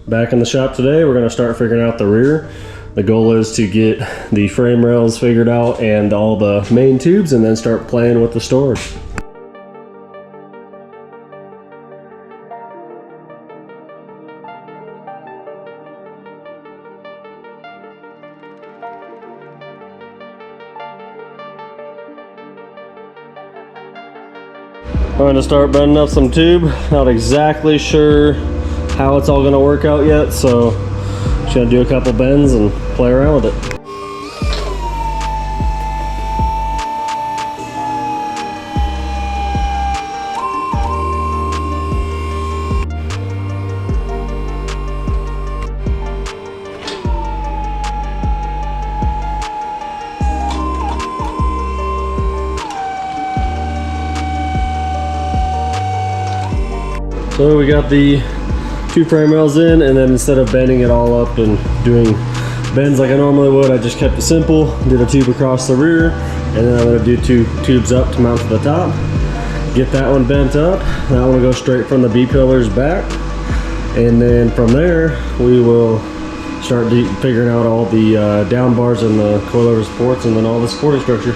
Back in the shop today, we're going to start figuring out the rear. The goal is to get the frame rails figured out and all the main tubes, and then start playing with the storage. I'm going to start bending up some tube. Not exactly sure how it's all going to work out yet, so just going to do a couple bends and play around with it. So we got the two frame rails in, and then instead of bending it all up and doing bends like I normally would, I just kept it simple. Did a tube across the rear, and then I'm going to do two tubes up to mount to the top. Get that one bent up. That one will go straight from the B-pillars back, and then from there we will start figuring out all the down bars and the coilover supports, and then all the supporting structure.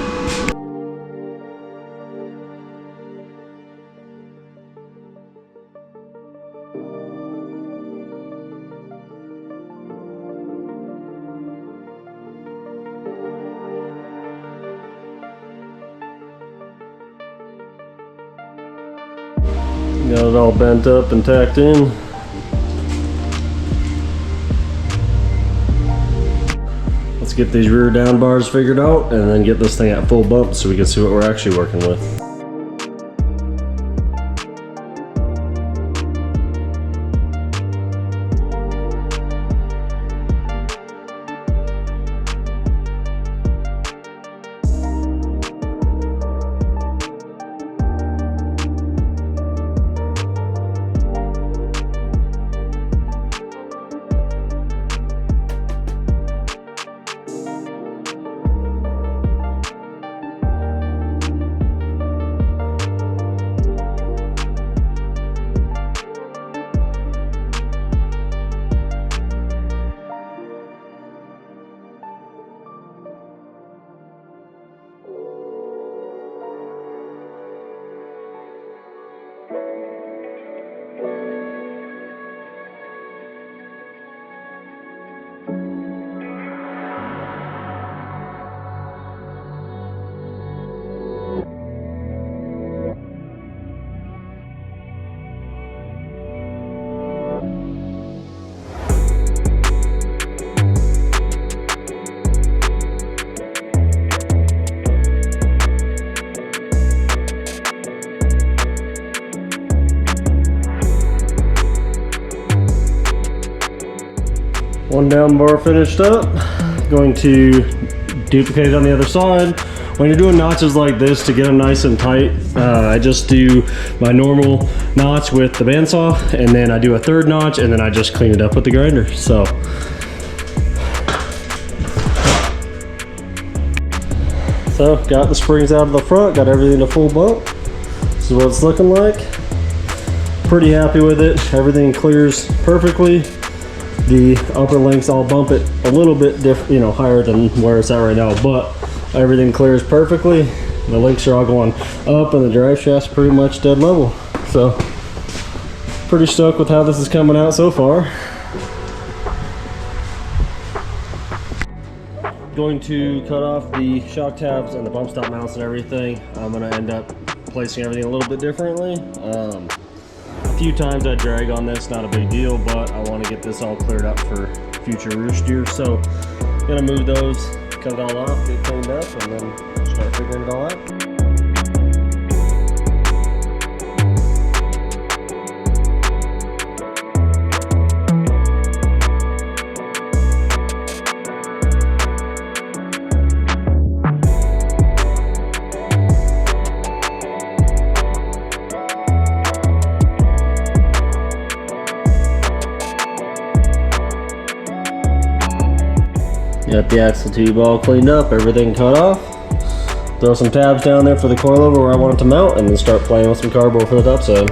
Got it all bent up and tacked in. Let's get these rear down bars figured out and then get this thing at full bump so we can see what we're actually working with. One down bar finished up. Going to duplicate it on the other side. When you're doing notches like this, to get them nice and tight, I just do my normal notch with the bandsaw, and then I do a third notch, and then I just clean it up with the grinder. So got the springs out of the front, got everything to full bump. This is what it's looking like. Pretty happy with it. Everything clears perfectly. The upper links, I'll bump it a little bit higher than where it's at right now, but everything clears perfectly. The links are all going up, and the drive shaft's pretty much dead level. So pretty stoked with how this is coming out so far. Going to cut off the shock tabs and the bump stop mounts and everything. I'm going to end up placing everything a little bit differently. A few times I drag on this, not a big deal, but I want to get this all cleared up for future rear steers. So I'm going to move those, cut it all off, get cleaned up, and then start figuring it all out. Got the axle tube all cleaned up, everything cut off. Throw some tabs down there for the coilover where I want it to mount, and then start playing with some cardboard for the top side.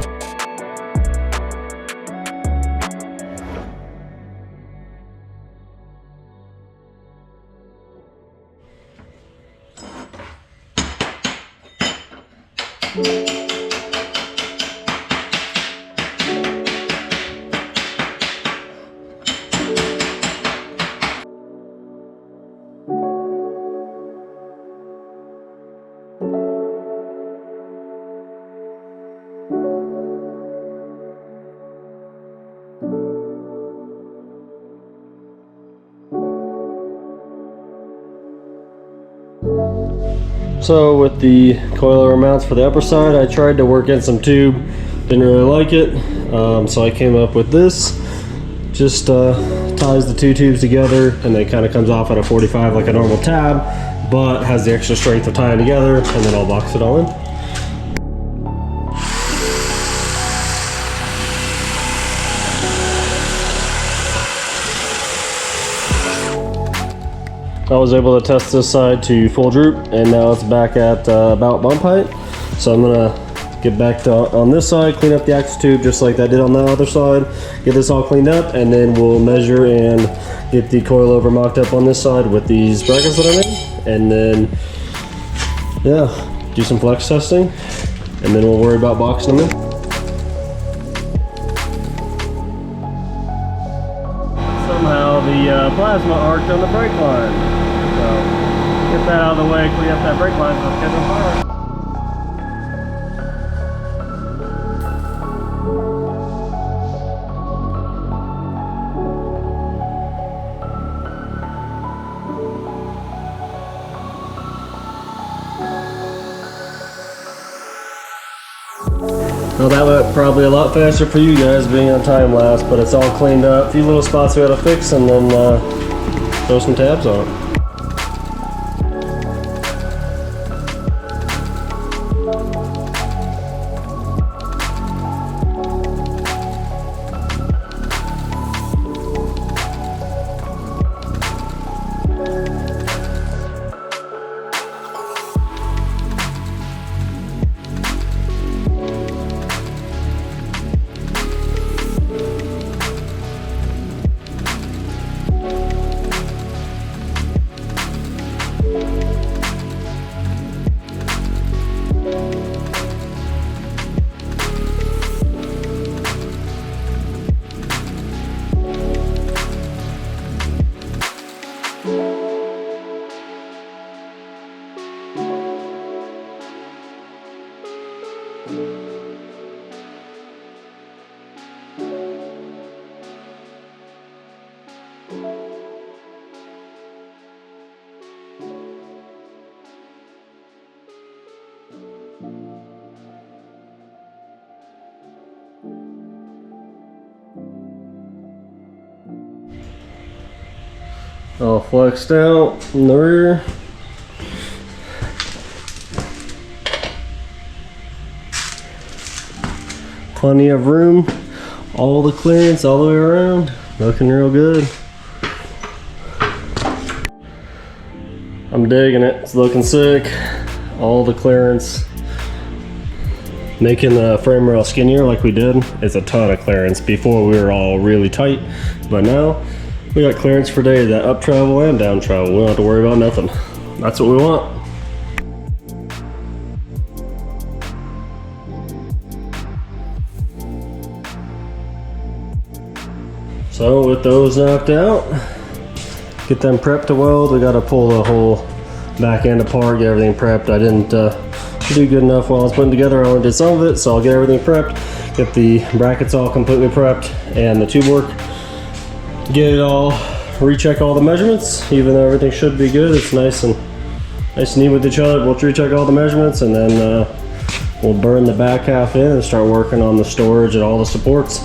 So with the coilover mounts for the upper side, I tried to work in some tube, didn't really like it, so I came up with this. Just ties the two tubes together, and then kind of comes off at a 45 like a normal tab, but has the extra strength of tying together, and then I'll box it all in. I was able to test this side to full droop, and now it's back at about bump height. So I'm gonna get back to on this side, clean up the axle tube just like I did on the other side, get this all cleaned up, and then we'll measure and get the coilover mocked up on this side with these brackets that I made, and then yeah, do some flex testing, and then we'll worry about boxing them in. Somehow the plasma arced on the brake line. So get that out of the way, clean up that brake line so it's catching fire. Well, that went probably a lot faster for you guys being on time lapse, but it's all cleaned up. A few little spots we had to fix, and then throw some tabs on it. All flexed out in the rear. Plenty of room, all the clearance all the way around, looking real good. I'm digging it, it's looking sick. All the clearance. Making the frame rail skinnier like we did is a ton of clearance. Before we were all really tight, but now we got clearance for days, that up travel and down travel. We don't have to worry about nothing. That's what we want. So with those knocked out, get them prepped to weld. We got to pull the whole back end apart, get everything prepped. I didn't do good enough while I was putting together. I only did some of it, so I'll get everything prepped, get the brackets all completely prepped and the tube work. Get it all, recheck all the measurements. Even though everything should be good, it's nice and neat with each other. We'll recheck all the measurements, and then we'll burn the back half in and start working on the storage and all the supports.